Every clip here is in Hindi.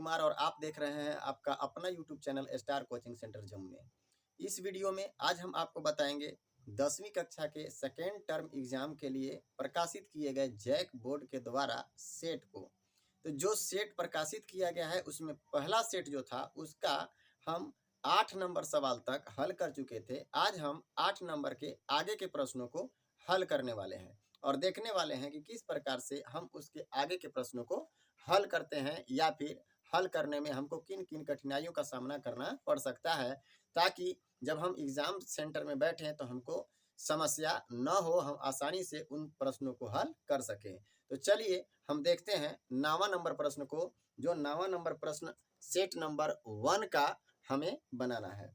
कुमार और आप देख रहे हैं आपका अपना YouTube channel star coaching centre Jamui. इस वीडियो में आज हम आपको बताएंगे 10वीं कक्षा के सेकेंड टर्म एग्जाम के लिए प्रकाशित किए गए जैक बोर्ड के द्वारा सेट को। तो जो सेट प्रकाशित किया गया है उसमें पहला सेट जो था उसका हम 8 नंबर सवाल तक हल कर चुके थे। आज हम 8 नंबर के आगे के प्रश्नों को हल करने वाले हैं और देखने वाले हैं कि किस प्रकार से हम उसके आगे के प्रश्नों को हल करते हैं या फिर हल करने में हमको किन किन कठिनाइयों का सामना करना पड़ सकता है, ताकि जब हम एग्जाम सेंटर में बैठे तो हमको समस्या न हो, हम आसानी से उन प्रश्नों को हल कर सकें। तो चलिए हम देखते हैं 9वां नंबर प्रश्न को, जो 9वां नंबर प्रश्न सेट नंबर 1 का हमें बनाना है।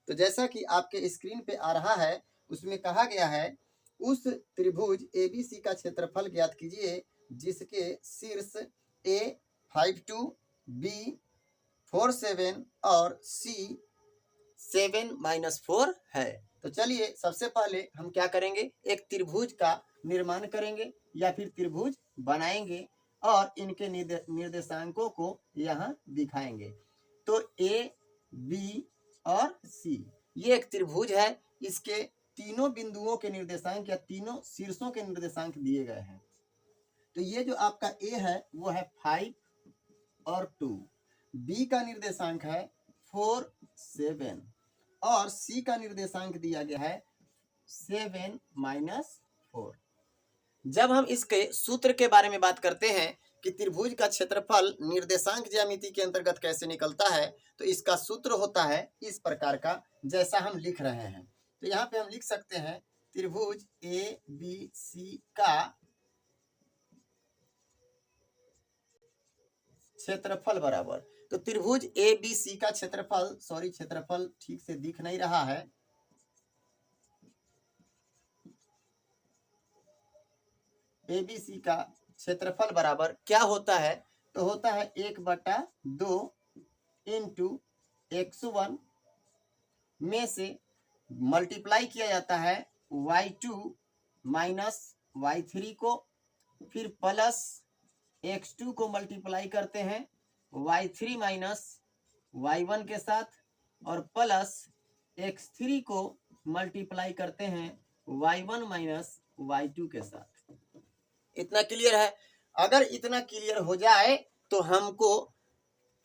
तो जैसा कि आपके स्क्रीन पे आ रहा है उसमें कहा गया है, उस त्रिभुज एबीसी का क्षेत्रफल ज्ञात कीजिए जिसके शीर्ष ए 52, बी 47 और सी 7-4 है। तो चलिए सबसे पहले हम क्या करेंगे, एक त्रिभुज का निर्माण करेंगे या फिर त्रिभुज बनाएंगे और इनके निर्देशांकों को यहाँ दिखाएंगे। तो ए, बी और सी ये एक त्रिभुज है। इसके तीनों बिंदुओं के निर्देशांक या तीनों शीर्षों के निर्देशांक दिए गए हैं। तो ये जो आपका ए है वो है 5 और 2, बी का निर्देशांक है 4, 7 और सी का निर्देशांक दिया गया है 7-4। जब हम इसके सूत्र के बारे में बात करते हैं कि त्रिभुज का क्षेत्रफल निर्देशांक ज्यामिति के अंतर्गत कैसे निकलता है, तो इसका सूत्र होता है इस प्रकार का, जैसा हम लिख रहे हैं। तो यहाँ पे हम लिख सकते हैं त्रिभुज ए बी सी का क्षेत्रफल बराबर, तो त्रिभुज ए बी सी का क्षेत्रफल, क्षेत्रफल ठीक से दिख नहीं रहा है, ए बी सी का क्षेत्रफल बराबर क्या होता है, तो होता है 1/2 इंटू x1 में से मल्टीप्लाई किया जाता है y2 माइनस y3 को, फिर प्लस x2 को मल्टीप्लाई करते हैं y3 माइनस y1 के साथ, और प्लस x3 को मल्टीप्लाई करते हैं y1 माइनस y2 के साथ। इतना क्लियर है? अगर इतना क्लियर हो जाए तो हमको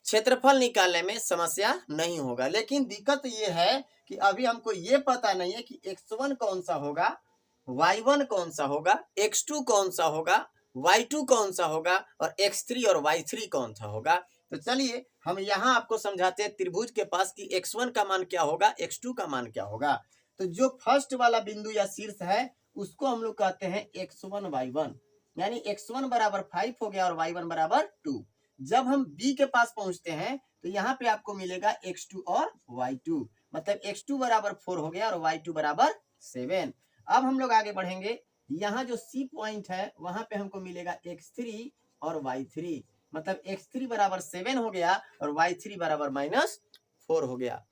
क्षेत्रफल निकालने में समस्या नहीं होगा। लेकिन दिक्कत ये है कि अभी हमको ये पता नहीं है कि x1 कौन सा होगा, y1 कौन सा होगा, x2 कौन सा होगा, y2 कौन सा होगा और x3 और y3 कौन सा होगा। तो चलिए हम यहाँ आपको समझाते हैं त्रिभुज के पास कि x1 का मान क्या होगा, x2 का मान क्या होगा। तो जो फर्स्ट वाला बिंदु या शीर्ष है उसको हम लोग कहते हैं x1 y1, यानी x1 बराबर 5 हो गया और y1 बराबर 2। जब हम b के पास पहुंचते हैं तो यहाँ पे आपको मिलेगा x2 और y2, मतलब x2 बराबर 4 हो गया और y2 बराबर 7। अब हम लोग आगे बढ़ेंगे, यहाँ जो C पॉइंट है वहां पे हमको मिलेगा x3 और y3, मतलब x3 बराबर 7 हो गया और y3 बराबर -4 हो गया।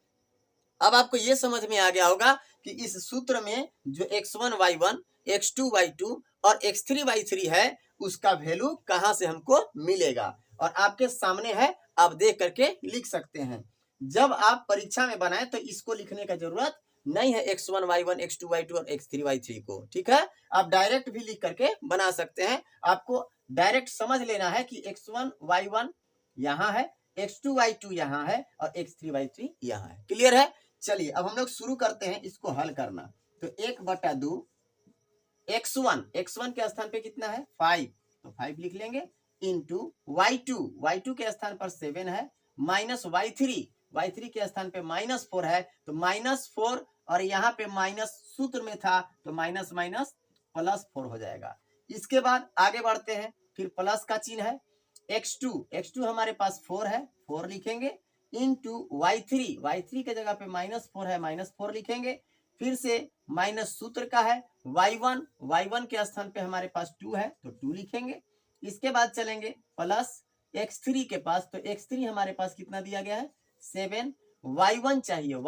अब आपको ये समझ में आ गया होगा कि इस सूत्र में जो x1 y1, x2 y2 और x3 y3 है उसका वैल्यू कहां से हमको मिलेगा, और आपके सामने है, आप देख करके लिख सकते हैं। जब आप परीक्षा में बनाए तो इसको लिखने का जरूरत नहीं है, x1 y1, x2 y2 और x3 y3 को, ठीक है। आप डायरेक्ट भी लिख करके बना सकते हैं। आपको डायरेक्ट समझ लेना है कि x1 y1 यहाँ है, x2 y2 यहाँ है और x3 y3 यहाँ है। क्लियर है? चलिए अब हम लोग शुरू करते हैं इसको हल करना। तो 1/2 x1 के स्थान पे कितना है 5, तो 5 लिख लेंगे, इंटू y2 के स्थान पर 7 है, माइनस y3 के स्थान पे -4 है, तो -4 और यहाँ पे माइनस सूत्र में था तो माइनस माइनस +4 हो जाएगा। इसके बाद आगे बढ़ते हैं, फिर प्लस का चिन्ह है, x2 हमारे पास 4 है, 4 लिखेंगे, इंटू y3 के जगह पे -4 है, -4 लिखेंगे, फिर से माइनस सूत्र का है, y1 के स्थान पे हमारे पास 2 है तो 2 लिखेंगे। इसके बाद चलेंगे प्लस x3 के पास, तो x3 हमारे पास कितना दिया गया है 7, y1 चाहिए तो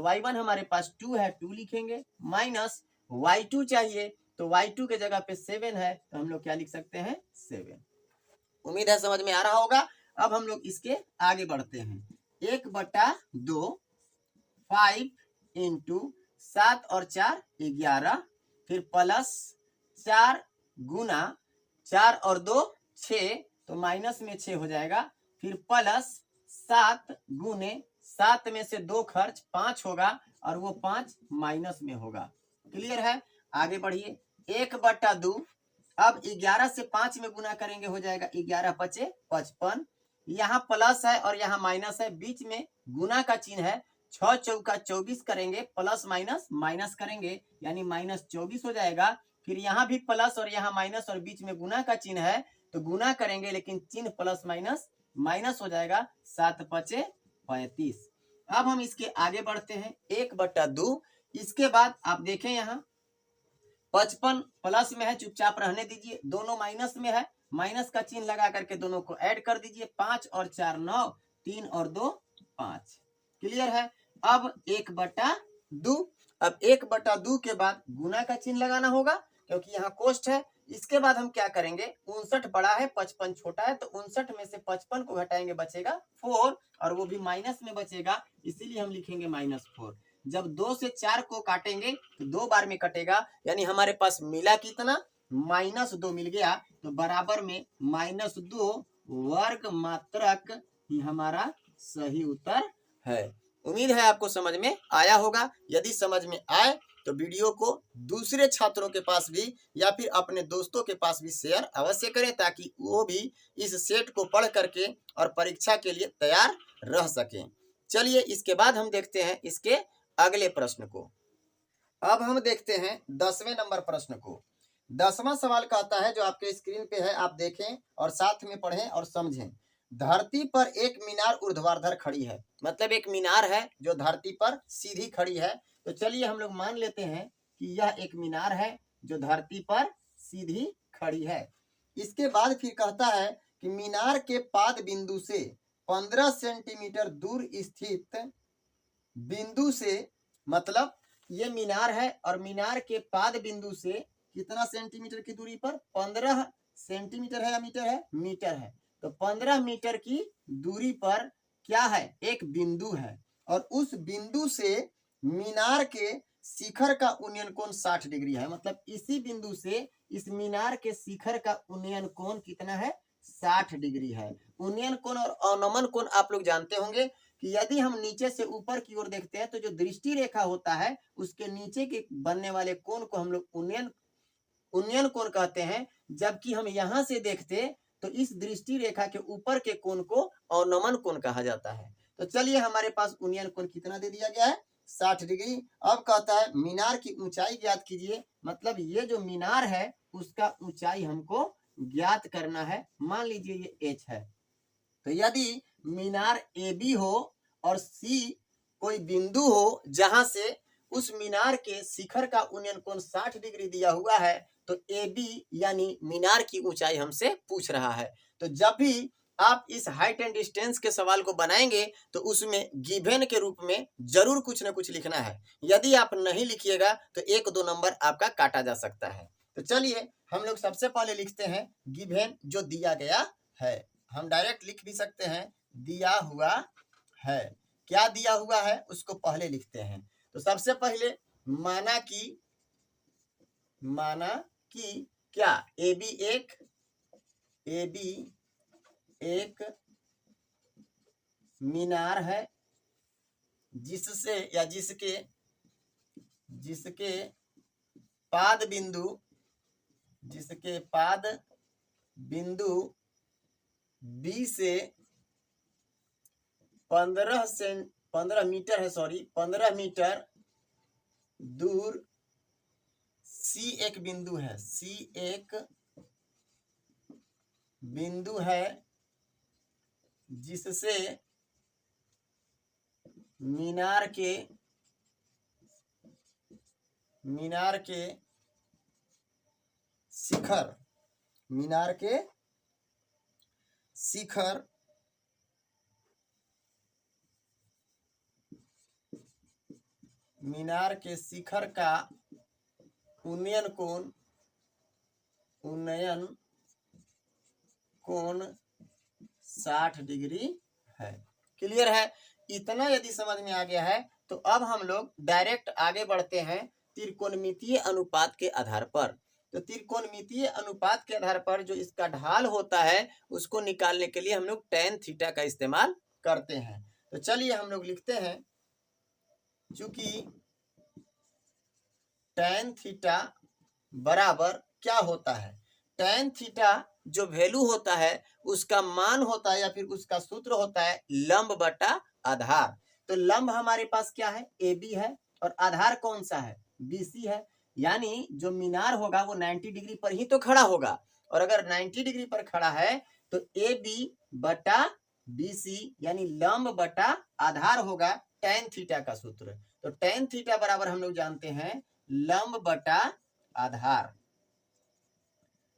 y1 हमारे पास 2 है 2 लिखेंगे, माइनस y2 चाहिए तो y2 के जगह पे 7 है तो हम लोग क्या लिख सकते हैं 7। उम्मीद है समझ में आ रहा होगा। अब हम लोग इसके आगे बढ़ते हैं। 1/2 5 इंटू 7 और 4 11, फिर प्लस 4 गुना 4 और 2 6, तो माइनस में 6 हो जाएगा, फिर प्लस 7 गुने 7 में से 2 खर्च 5 होगा और वो 5 माइनस में होगा। क्लियर है? आगे बढ़िए। 1/2, अब 11 से 5 में गुना करेंगे, हो जाएगा 11 5 55, यहाँ प्लस है और यहाँ माइनस है, बीच में गुना का चिन्ह है, 6 चौका 24 करेंगे, प्लस माइनस माइनस करेंगे यानी -24 हो जाएगा, फिर यहाँ भी प्लस और यहाँ माइनस और बीच में गुना का चिन्ह है, तो गुना करेंगे लेकिन चिन्ह प्लस माइनस माइनस हो जाएगा, 7 5 35। अब हम इसके आगे बढ़ते हैं। 1/2, इसके बाद आप देखें यहाँ 55 प्लस में है, चुपचाप रहने दीजिए, दोनों माइनस में है, माइनस का चिन्ह लगा करके दोनों को ऐड कर दीजिए, 5 और 4 9, 3 और 2 5। क्लियर है? अब 1/2, अब 1/2 के बाद गुना का चिन्ह लगाना होगा क्योंकि यहाँ कोष्ठ है। इसके बाद हम क्या करेंगे, 59 बड़ा है 55 छोटा है, तो 59 में से 55 को घटाएंगे, बचेगा 4 और वो भी माइनस में बचेगा, इसीलिए हम लिखेंगे -4। जब 2 से 4 को काटेंगे तो 2 बार में कटेगा, यानी हमारे पास मिला कितना, -2 मिल गया, तो बराबर में -2 वर्ग मात्रक ही हमारा सही उत्तर है। उम्मीद है आपको समझ में आया होगा। यदि समझ में आए तो वीडियो को दूसरे छात्रों के पास भी या फिर अपने दोस्तों के पास भी शेयर अवश्य करें, ताकि वो भी इस सेट को पढ़ करके और परीक्षा के लिए तैयार रह सकें। चलिए इसके बाद हम देखते हैं इसके अगले प्रश्न को। अब हम देखते हैं 10वें नंबर प्रश्न को। 10वां सवाल कहता है, जो आपके स्क्रीन पे है, आप देखें और साथ में पढ़ें और समझें। धरती पर एक मीनार ऊर्ध्वाधर खड़ी है, मतलब एक मीनार है जो धरती पर सीधी खड़ी है। तो चलिए हम लोग मान लेते हैं कि यह एक मीनार है जो धरती पर सीधी खड़ी है। इसके बाद फिर कहता है कि मीनार के पाद बिंदु से 15 सेंटीमीटर दूर स्थित बिंदु से, मतलब ये मीनार है और मीनार के पाद बिंदु से कितना सेंटीमीटर की दूरी पर, 15 सेंटीमीटर है या मीटर है, मीटर है, तो 15 मीटर की दूरी पर क्या है, एक बिंदु है, और उस बिंदु से मीनार के शिखर का उन्नयन कोण 60 डिग्री है। मतलब इसी बिंदु से इस मीनार के शिखर का उन्नयन कोण कितना है, 60 डिग्री है। उन्नयन कोण और अवनमन कोण आप लोग जानते होंगे कि यदि हम नीचे से ऊपर की ओर देखते हैं तो जो दृष्टि रेखा होता है उसके नीचे के बनने वाले कोण को हम लोग उन्नयन कोण कहते हैं, जबकि हम यहाँ से देखते तो इस दृष्टि रेखा के ऊपर के कोण को अवनमन कोण कहा जाता है। तो चलिए हमारे पास उन्नयन कोण कितना दे दिया गया है, 60 डिग्री। अब कहता है मीनार की ऊंचाई ज्ञात कीजिए, मतलब ये जो मीनार है उसका ऊंचाई हमको ज्ञात करना है। मान लीजिए ये h है, तो यदि मीनार AB हो और C कोई बिंदु हो जहां से उस मीनार के शिखर का उन्नयन कोण 60 डिग्री दिया हुआ है, तो AB यानी मीनार की ऊंचाई हमसे पूछ रहा है। तो जब भी आप इस हाइट एंड डिस्टेंस के सवाल को बनाएंगे तो उसमें गिवन के रूप में जरूर कुछ न कुछ लिखना है। यदि आप नहीं लिखिएगा तो 1-2 नंबर आपका काटा जा सकता है। तो चलिए हम लोग सबसे पहले लिखते हैं गिवन जो दिया गया है। हम डायरेक्ट लिख भी सकते हैं दिया हुआ है। क्या दिया हुआ है उसको पहले लिखते हैं। तो सबसे पहले माना कि क्या AB एक मीनार है जिससे या जिसके पाद बिंदु B से 15 मीटर दूर C एक बिंदु है जिससे मीनार के शिखर का उन्नयन कोण 60 डिग्री है। क्लियर है? इतना यदि समझ में आ गया है तो अब हम लोग डायरेक्ट आगे बढ़ते हैं त्रिकोणमितीय अनुपात के आधार पर। तो त्रिकोणमितीय अनुपात के आधार पर जो इसका ढाल होता है उसको निकालने के लिए हम लोग tan थीटा का इस्तेमाल करते हैं। तो चलिए हम लोग लिखते हैं, चूंकि tan थीटा बराबर क्या होता है, tan थीटा जो वैल्यू होता है उसका मान होता है या फिर उसका सूत्र होता है लंब बटा आधार। तो लंब हमारे पास क्या है, AB है, और आधार कौन सा है, BC है। यानी जो मीनार होगा वो 90 डिग्री पर ही तो खड़ा होगा, और अगर 90 डिग्री पर खड़ा है तो AB बटा BC यानी लंब बटा आधार होगा tan थीटा का सूत्र। तो tan थीटा बराबर हम लोग जानते हैं लंब बटा आधार।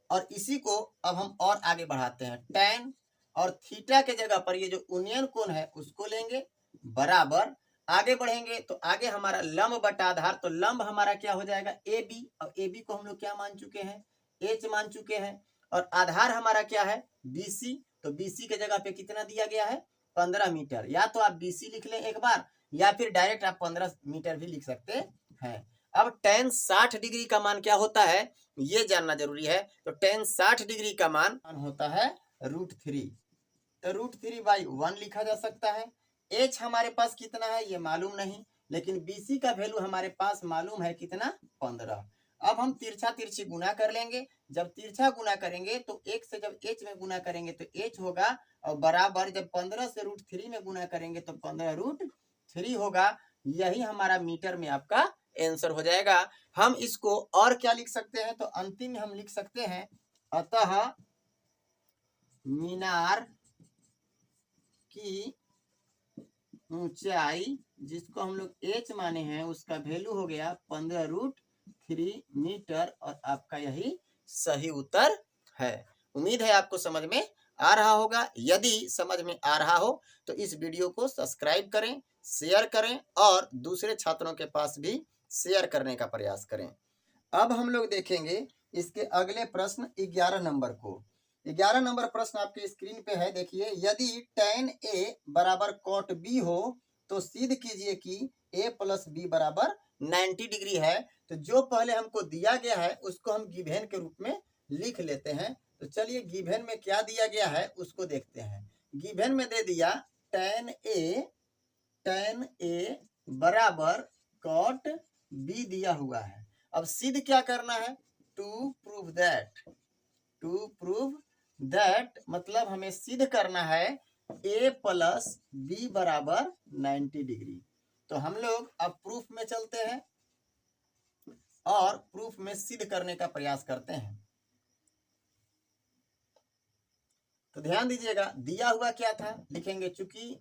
और इसी को अब हम और आगे बढ़ाते हैं, tan और थीटा के जगह पर ये जो यूनियन कोण है उसको लेंगे, बराबर आगे बढ़ेंगे तो आगे हमारा लंब बटा आधार, तो लंब हमारा क्या हो जाएगा AB, और AB को हम लोग क्या मान चुके हैं, H मान चुके हैं, और आधार हमारा क्या है BC। तो BC के जगह पे कितना दिया गया है 15 मीटर। या तो आप BC लिख लें एक बार, या फिर डायरेक्ट आप 15 मीटर भी लिख सकते हैं। अब tan 60 डिग्री का मान क्या होता है ये जानना जरूरी है। तो tan 60 डिग्री का मान होता है √3। तो √3/1 लिखा जा सकता है। H हमारे पास कितना है ये मालूम नहीं, लेकिन BC का वैल्यू हमारे पास मालूम है कितना 15। अब हम तिरछा तिरछी गुना कर लेंगे। जब तिरछा गुना करेंगे तो 1 से जब H में गुना करेंगे तो H होगा, और बराबर जब 15 से √3 में गुना करेंगे तो 15√3 होगा। यही हमारा मीटर में आपका आंसर हो जाएगा। हम इसको और क्या लिख सकते हैं, तो अंतिम में हम लिख सकते हैं अतः मीनार की ऊंचाई जिसको हम लोग H माने हैं उसका वैल्यू हो गया 15√3 मीटर, और आपका यही सही उत्तर है। उम्मीद है आपको समझ में आ रहा होगा। यदि समझ में आ रहा हो तो इस वीडियो को सब्सक्राइब करें, शेयर करें और दूसरे छात्रों के पास भी शेयर करने का प्रयास करें। अब हम लोग देखेंगे इसके अगले प्रश्न 11 नंबर को। 11 नंबर प्रश्न आपके स्क्रीन पे है, देखिए। यदि tan A बराबर cot B हो तो सिद्ध कीजिए कि A प्लस B बराबर 90 डिग्री है। तो जो पहले हमको दिया गया है उसको हम गिवन के रूप में लिख लेते हैं। तो चलिए गिवन में क्या दिया गया है उसको देखते हैं। गिवन में दे दिया tan A बराबर cot B दिया हुआ है। अब सिद्ध क्या करना है, टू प्रूव दैट मतलब हमें सिद्ध करना है A प्लस B बराबर 90 डिग्री। तो हम लोग अब प्रूफ में चलते हैं और प्रूफ में सिद्ध करने का प्रयास करते हैं। तो ध्यान दीजिएगा, दिया हुआ क्या था लिखेंगे, चूंकि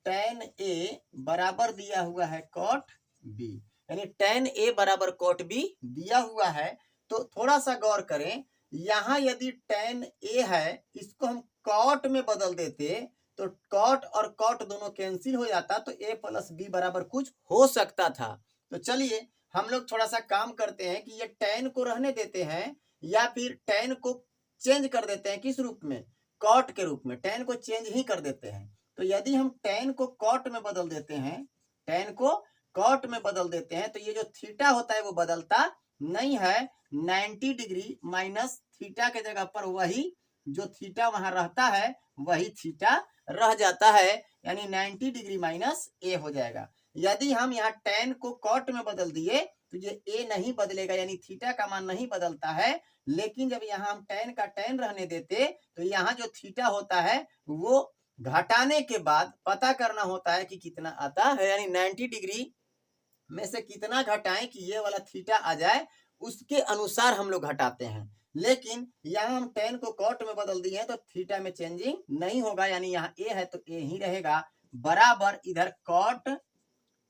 tan A बराबर दिया हुआ है cot B, यानी tan A बराबर cot B दिया हुआ है। तो थोड़ा सा गौर करें, यहाँ यदि tan A है इसको हम cot में बदल देते तो cot और cot दोनों कैंसिल हो जाता, तो A प्लस B बराबर कुछ हो सकता था। तो चलिए हम लोग थोड़ा सा काम करते हैं कि ये tan को रहने देते हैं या फिर tan को चेंज कर देते हैं। किस रूप में, cot के रूप में, tan को चेंज ही कर देते हैं। तो यदि हम tan को cot में बदल देते हैं, tan को cot में बदल देते हैं तो ये जो थीटा होता है वो बदलता नहीं है। 90 डिग्री माइनस थीटा के जगह पर वही जो थीटा वहां रहता है वही थीटा रह जाता है, यानी 90 डिग्री माइनस A हो जाएगा। यदि हम यहाँ tan को cot में बदल दिए तो ये A नहीं बदलेगा, यानी थीटा का मान नहीं बदलता है। लेकिन जब यहाँ हम tan का tan रहने देते तो यहाँ जो थीटा होता है वो घटाने के बाद पता करना होता है कि कितना आता है, यानी 90 डिग्री में से कितना घटाएं कि ये वाला थीटा आ जाए, उसके अनुसार हम लोग घटाते हैं। लेकिन यहाँ हम tan को cot में बदल दिए हैं तो थीटा में चेंजिंग नहीं होगा, यानी यहाँ A है तो A ही रहेगा, बराबर इधर cot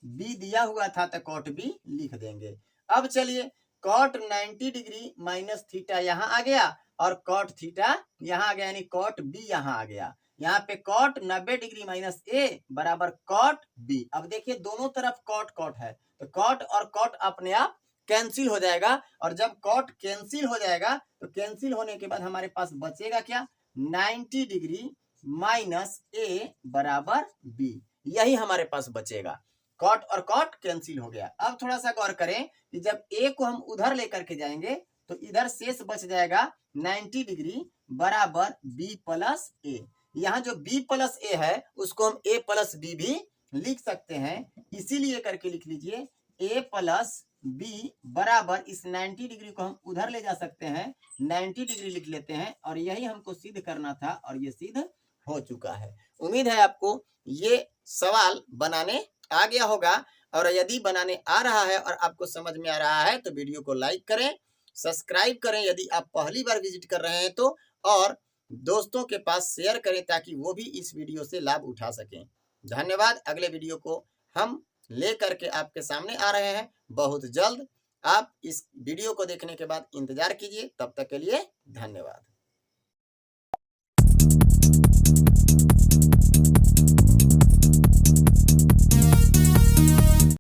B दिया हुआ था तो cot B लिख देंगे। अब चलिए cot 90 डिग्री माइनस थीटा यहाँ आ गया और cot थीटा यहाँ आ गया, यानी cot B यहाँ आ गया। यहाँ पे cot 90 डिग्री माइनस A बराबर cot B। अब देखिए दोनों तरफ cot है तो cot और cot अपने आप कैंसिल हो जाएगा, और जब cot कैंसिल हो जाएगा तो कैंसिल होने के बाद हमारे पास बचेगा क्या, 90 डिग्री माइनस ए बराबर बी, यही हमारे पास बचेगा। कॉट और कॉट कैंसिल हो गया। अब थोड़ा सा गौर करें कि जब ए को हम उधर लेकर के जाएंगे तो इधर शेष बच जाएगा 90 डिग्री बराबर बी प्लस ए। यहाँ जो बी प्लस ए है उसको हम ए प्लस बी भी लिख सकते हैं, इसीलिए करके लिख लीजिए ए प्लस बी बराबर इस 90 डिग्री को हम उधर ले जा सकते हैं, 90 डिग्री लिख लेते हैं और यही हमको सिद्ध करना था और ये सिद्ध हो चुका है। उम्मीद है आपको ये सवाल बनाने आ गया होगा, और यदि बनाने आ रहा है और आपको समझ में आ रहा है तो वीडियो को लाइक करें, सब्सक्राइब करें यदि आप पहली बार विजिट कर रहे हैं तो, और दोस्तों के पास शेयर करें ताकि वो भी इस वीडियो से लाभ उठा सकें। धन्यवाद। अगले वीडियो को हम लेकर के आपके सामने आ रहे हैं बहुत जल्द। आप इस वीडियो को देखने के बाद इंतजार कीजिए। तब तक के लिए धन्यवाद।